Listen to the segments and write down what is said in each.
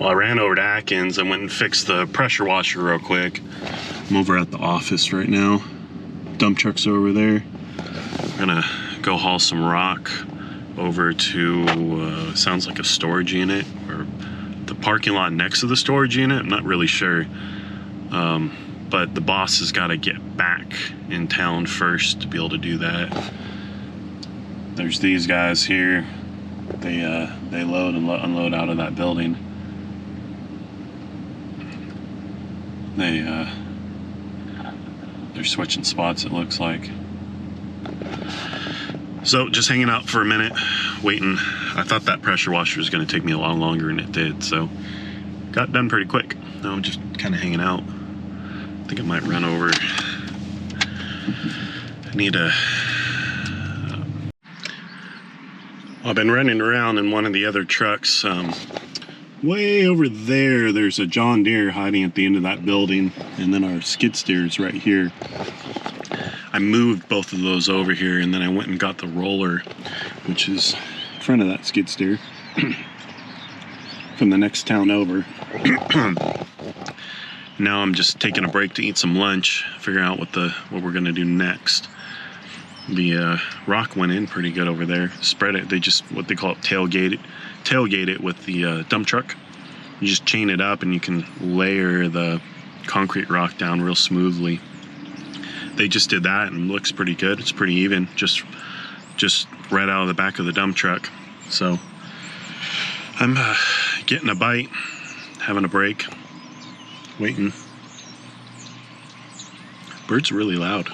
Well, I ran over to Atkins and went and fixed the pressure washer real quick. I'm over at the office right now. Dump truck's over there. I'm gonna go haul some rock over to, sounds like a storage unit, or the parking lot next to the storage unit. I'm not really sure. But the boss has got to get back in town first to be able to do that. There's these guys here. They load and unload out of that building. They're switching spots, it looks like. So just hanging out for a minute, waiting. I thought that pressure washer was going to take me a lot longer than it did, so got done pretty quick. Now I'm just kind of hanging out. I think I might run over. I need a... I've been running around in one of the other trucks. Way over there, there's a John Deere hiding at the end of that building, and then our skid steer is right here. I moved both of those over here, and then I went and got the roller, which is in front of that skid steer, from the next town over. Now I'm just taking a break to eat some lunch, figure out what we're gonna do next. The rock went in pretty good over there. Spread it. They just, what they call it, tailgate it with the dump truck. You just chain it up, and you can layer the concrete rock down real smoothly. They just did that, and it looks pretty good. It's pretty even, just right out of the back of the dump truck. So I'm getting a bite, having a break, waiting. Bird's really loud.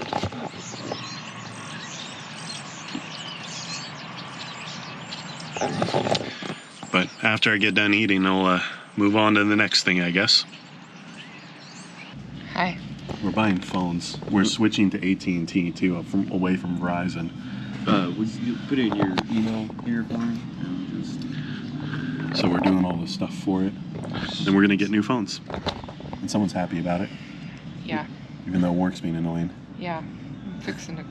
But after I get done eating, I'll move on to the next thing, I guess. Hi. We're buying phones. We're switching to AT&T too, away from Verizon. Would you put in your email here for me? So we're doing all the stuff for it. Then we're gonna get new phones. And someone's happy about it. Yeah. Even though work's being annoying. Yeah. I'm fixing it.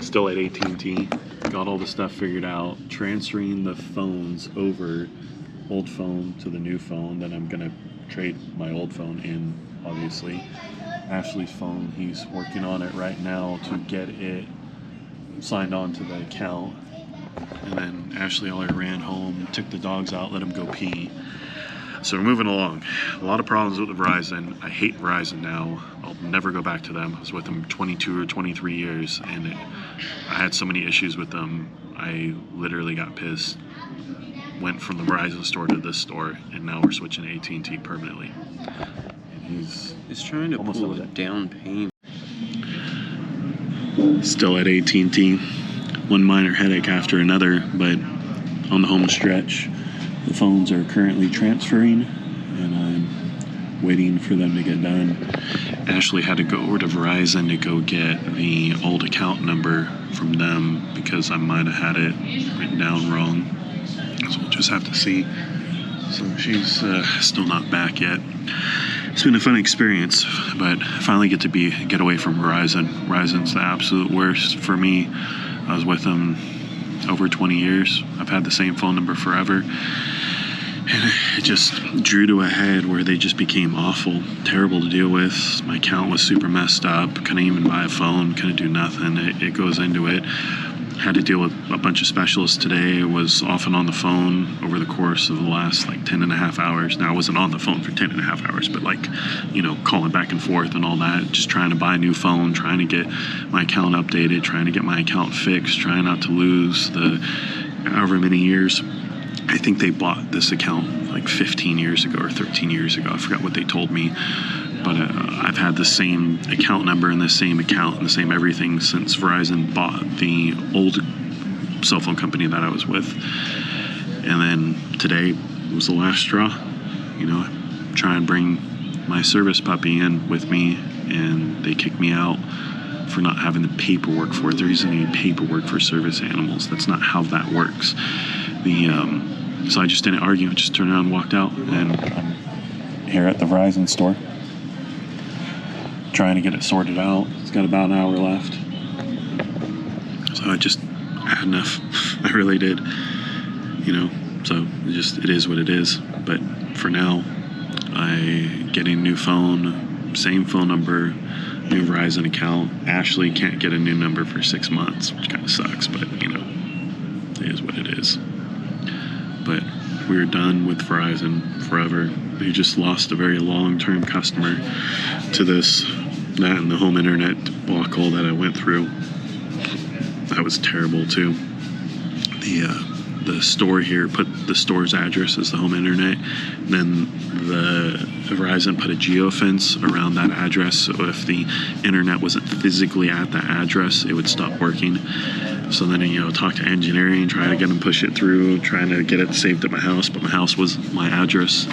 Still at AT&T. Got all the stuff figured out. Transferring the phones over, old phone to the new phone. Then I'm gonna trade my old phone in, obviously. Ashley's phone, he's working on it right now to get it signed on to the account. And then Ashley already ran home, took the dogs out, let them go pee. So we're moving along. A lot of problems with Verizon. I hate Verizon now. I'll never go back to them. I was with them 22 or 23 years, and I had so many issues with them. I literally got pissed. Went from the Verizon store to this store, and now we're switching to AT&T permanently. And he's trying to pull a down payment. Still at AT&T. One minor headache after another, but on the home stretch. The phones are currently transferring, and I'm waiting for them to get done. Ashley had to go over to Verizon to go get the old account number from them because I might have had it written down wrong. So we'll just have to see. So she's still not back yet. It's been a fun experience, but I finally get to get away from Verizon. Verizon's the absolute worst for me. I was with them over 20 years. I've had the same phone number forever. And it just drew to a head where they just became awful, terrible to deal with. My account was super messed up. Couldn't even buy a phone, couldn't do nothing. It goes into it. Had to deal with a bunch of specialists today. Was often on the phone over the course of the last 10 and a half hours. Now I wasn't on the phone for 10 and a half hours, but calling back and forth and all that, just trying to buy a new phone, trying to get my account updated, trying to get my account fixed, trying not to lose the however many years. I think they bought this account 15 years ago or 13 years ago. I forgot what they told me. But I've had the same account number and the same account and the same everything since Verizon bought the old cell phone company that I was with. And then today was the last straw. Try and bring my service puppy in with me, and they kicked me out for not having the paperwork for it. There isn't any paperwork for service animals. That's not how that works. So I just didn't argue. I just turned around and walked out, and I'm here at the Verizon store trying to get it sorted out. It's got about an hour left. So I had enough. I really did. So it is what it is. But for now, I getting a new phone, same phone number, new Verizon account. Ashley can't get a new number for 6 months, which kind of sucks, but it is what it is. But we're done with Verizon forever. They just lost a very long-term customer to that and the home internet debacle that I went through. That was terrible too. The store here put the store's address as the home internet, and then the Verizon put a geofence around that address, so if the internet wasn't physically at that address, it would stop working. So then, talk to engineering, try to get them push it through, trying to get it saved at my house, but my house was my address.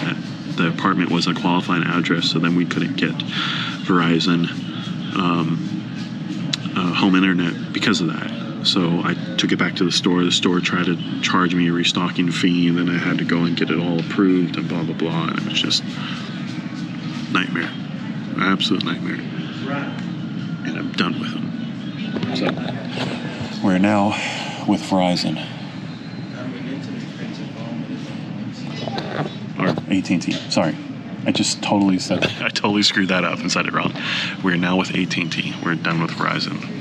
The apartment was a qualifying address, so then we couldn't get Verizon home internet because of that. So I took it back to the store. The store tried to charge me a restocking fee, and then I had to go and get it all approved and blah, blah, blah. And it was just nightmare. Absolute nightmare. And I'm done with them. So we're now with Verizon. Or AT&T. Sorry. I just totally said that. I totally screwed that up and said it wrong. We're now with AT&T. We're done with Verizon.